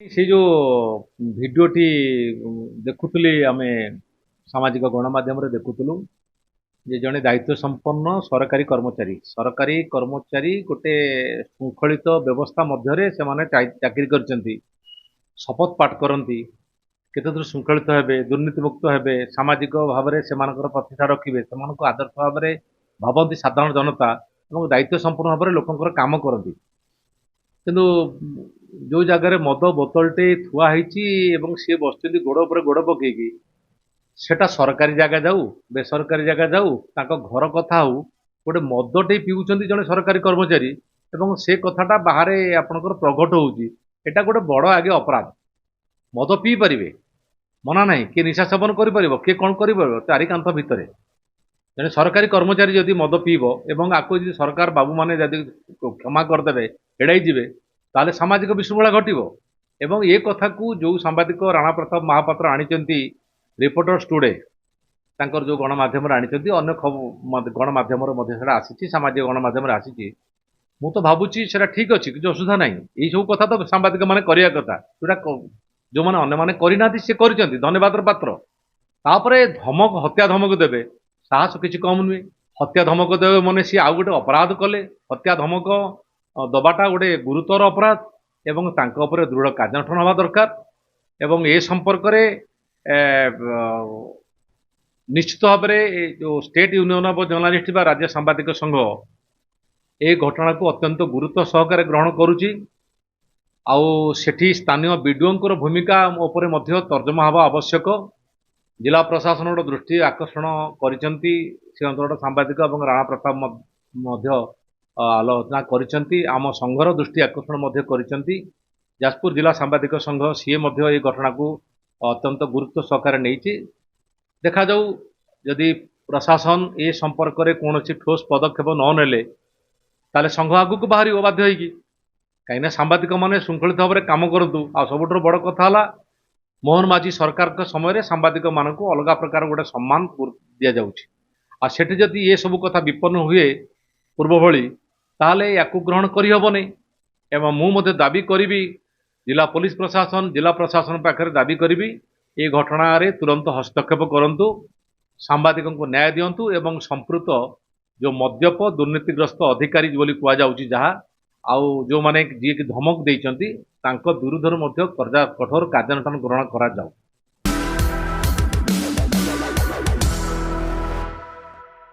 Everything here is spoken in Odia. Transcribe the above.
ସେ ଯୋଉ ଭିଡିଓଟି ଦେଖୁଥିଲି ଆମେ ସାମାଜିକ ଗଣମାଧ୍ୟମରେ ଦେଖୁଥିଲୁ ଯେ ଜଣେ ଦାୟିତ୍ୱ ସମ୍ପନ୍ନ ସରକାରୀ କର୍ମଚାରୀ ଗୋଟେ ଶୃଙ୍ଖଳିତ ବ୍ୟବସ୍ଥା ମଧ୍ୟରେ ସେମାନେ ଚାକିରି କରିଛନ୍ତି, ଶପଥ ପାଠ କରନ୍ତି, କେତେ ଦୂର ଶୃଙ୍ଖଳିତ ହେବେ, ଦୁର୍ନୀତିମୁକ୍ତ ହେବେ, ସାମାଜିକ ଭାବରେ ସେମାନଙ୍କର ପ୍ରତିଷ୍ଠା ରଖିବେ, ସେମାନଙ୍କୁ ଆଦର୍ଶ ଭାବରେ ଭାବନ୍ତି ସାଧାରଣ ଜନତା ଏବଂ ଦାୟିତ୍ୱ ସମ୍ପନ୍ନ ଭାବରେ ଲୋକଙ୍କର କାମ କରନ୍ତି। କିନ୍ତୁ ଯୋଉ ଜାଗାରେ ମଦ ବୋତଲଟେ ଥୁଆ ହେଇଛି ଏବଂ ସିଏ ବସିଛନ୍ତି ଗୋଡ ଉପରେ ଗୋଡ ପକେଇକି, ସେଟା ସରକାରୀ ଜାଗା ଯାଉ ବେସରକାରୀ ଜାଗା ଯାଉ ତାଙ୍କ ଘର କଥା ହଉ, ଗୋଟେ ମଦଟେ ପିଉଛନ୍ତି ଜଣେ ସରକାରୀ କର୍ମଚାରୀ ଏବଂ ସେ କଥାଟା ବାହାରେ ଆପଣଙ୍କର ପ୍ରଘଟ ହଉଛି, ଏଟା ଗୋଟେ ବଡ ଆଗେ ଅପରାଧ। ମଦ ପିଇ ପାରିବେ, ମନା ନାହିଁ, କିଏ ନିଶା ସେବନ କରିପାରିବ, କିଏ କଣ କରିପାରିବ ଚାରି କାନ୍ଥ ଭିତରେ। ଜଣେ ସରକାରୀ କର୍ମଚାରୀ ଯଦି ମଦ ପିଇବ ଏବଂ ଆକୁ ଯଦି ସରକାର ବାବୁମାନେ ଯଦି କ୍ଷମା କରିଦେବେ, ଏଡାଇ ଯିବେ, ତାହେଲେ ସାମାଜିକ ବିଶୃଙ୍ଖଳା ଘଟିବ। ଏବଂ ଏ କଥାକୁ ଯୋଉ ସାମ୍ବାଦିକ ରାଣା ପ୍ରତାପ ମହାପାତ୍ର ଆଣିଛନ୍ତି ରିପୋର୍ଟର୍ସ ଟୁଡେ, ତାଙ୍କର ଯୋଉ ଗଣମାଧ୍ୟମରେ ଆଣିଛନ୍ତି, ଅନ୍ୟ ଗଣମାଧ୍ୟମରେ ମଧ୍ୟ ସେଟା ଆସିଛି, ସାମାଜିକ ଗଣମାଧ୍ୟମରେ ଆସିଛି। ମୁଁ ତ ଭାବୁଛି ସେଟା ଠିକ ଅଛି, କିଛି ଅସୁବିଧା ନାହିଁ। ଏଇ ସବୁ କଥା ତ ସାମ୍ବାଦିକ ମାନେ କରିବା କଥା, ଯୋଉଟା ଯୋଉମାନେ ଅନ୍ୟମାନେ କରିନାହାନ୍ତି ସେ କରିଛନ୍ତି, ଧନ୍ୟବାଦର ପାତ୍ର। ତାପରେ ଧମକ, ହତ୍ୟା ଧମକ ଦେବେ, ସାହସ କିଛି କମ ନୁହେଁ। ହତ୍ୟା ଧମକ ଦେବେ ମାନେ ସିଏ ଆଉ ଗୋଟେ ଅପରାଧ କଲେ। ହତ୍ୟା ଧମକ ଦବାଟା ଗୋଟେ ଗୁରୁତର ଅପରାଧ ଏବଂ ତାଙ୍କ ଉପରେ ଦୃଢ କାର୍ଯ୍ୟାନୁଷ୍ଠାନ ହେବା ଦରକାର। ଏବଂ ଏ ସମ୍ପର୍କରେ ନିଶ୍ଚିତ ଭାବରେ ଯୋଉ ଷ୍ଟେଟ ୟୁନିୟନ ଅଫ ଜର୍ଣ୍ଣାଲିଷ୍ଟ ବା ରାଜ୍ୟ ସାମ୍ବାଦିକ ସଂଘ ଏ ଘଟଣାକୁ ଅତ୍ୟନ୍ତ ଗୁରୁତ୍ୱ ସହକାରେ ଗ୍ରହଣ କରୁଛି। ଆଉ ସେଠି ସ୍ଥାନୀୟ ବିଡିଓଙ୍କର ଭୂମିକା ଉପରେ ମଧ୍ୟ ତର୍ଜମା ହେବା ଆବଶ୍ୟକ। ଜିଲ୍ଲା ପ୍ରଶାସନର ଦୃଷ୍ଟି ଆକର୍ଷଣ କରିଛନ୍ତି ସେ ଅଞ୍ଚଳର ସାମ୍ବାଦିକ ଏବଂ ରାଣା ପ୍ରତାପ ମଧ୍ୟ ଆଲୋଚନା କରିଛନ୍ତି, ଆମ ସଂଘର ଦୃଷ୍ଟି ଆକର୍ଷଣ ମଧ୍ୟ କରିଛନ୍ତି। ଯାଜପୁର ଜିଲ୍ଲା ସାମ୍ବାଦିକ ସଂଘ ସିଏ ମଧ୍ୟ ଏହି ଘଟଣାକୁ ଅତ୍ୟନ୍ତ ଗୁରୁତ୍ୱ ସହକାରେ ନେଇଛି। ଦେଖାଯାଉ, ଯଦି ପ୍ରଶାସନ ଏ ସମ୍ପର୍କରେ କୌଣସି ଠୋସ୍ ପଦକ୍ଷେପ ନ ନେଲେ ତାହେଲେ ସଂଘ ଆଗକୁ ବାହାରିବ ବାଧ୍ୟ ହେଇକି। କାହିଁକିନା ସାମ୍ବାଦିକ ମାନେ ଶୃଙ୍ଖଳିତ ଭାବରେ କାମ କରନ୍ତୁ। ଆଉ ସବୁଠାରୁ ବଡ କଥା ହେଲା, ମୋହନ ମାଝୀ ସରକାରଙ୍କ ସମୟରେ ସାମ୍ବାଦିକ ମାନଙ୍କୁ ଅଲଗା ପ୍ରକାର ଗୋଟେ ସମ୍ମାନ ଦିଆଯାଉଛି। ଆଉ ସେଠି ଯଦି ଏ ସବୁ କଥା ବିପନ୍ନ ହୁଏ ପୂର୍ବ ଭଳି, ତାହେଲେ ୟାକୁ ଗ୍ରହଣ କରିହେବନି। ଏବଂ ମୁଁ ମଧ୍ୟ ଦାବି କରିବି, ଜିଲ୍ଲା ପୋଲିସ ପ୍ରଶାସନ, ଜିଲ୍ଲା ପ୍ରଶାସନ ପାଖରେ ଦାବି କରିବି, ଏ ଘଟଣାରେ ତୁରନ୍ତ ହସ୍ତକ୍ଷେପ କରନ୍ତୁ, ସାମ୍ବାଦିକଙ୍କୁ ନ୍ୟାୟ ଦିଅନ୍ତୁ ଏବଂ ସମ୍ପୃକ୍ତ ଯୋଉ ମଦ୍ୟପ ଦୁର୍ନୀତିଗ୍ରସ୍ତ ଅଧିକାରୀ ବୋଲି କୁହାଯାଉଛି ଯାହା, ଆଉ ଯୋଉମାନେ ଯିଏକି ଧମକ ଦେଇଛନ୍ତି ତାଙ୍କ ବିରୁଦ୍ଧରେ ମଧ୍ୟ କଠୋର କାର୍ଯ୍ୟାନୁଷ୍ଠାନ ଗ୍ରହଣ କରାଯାଉ।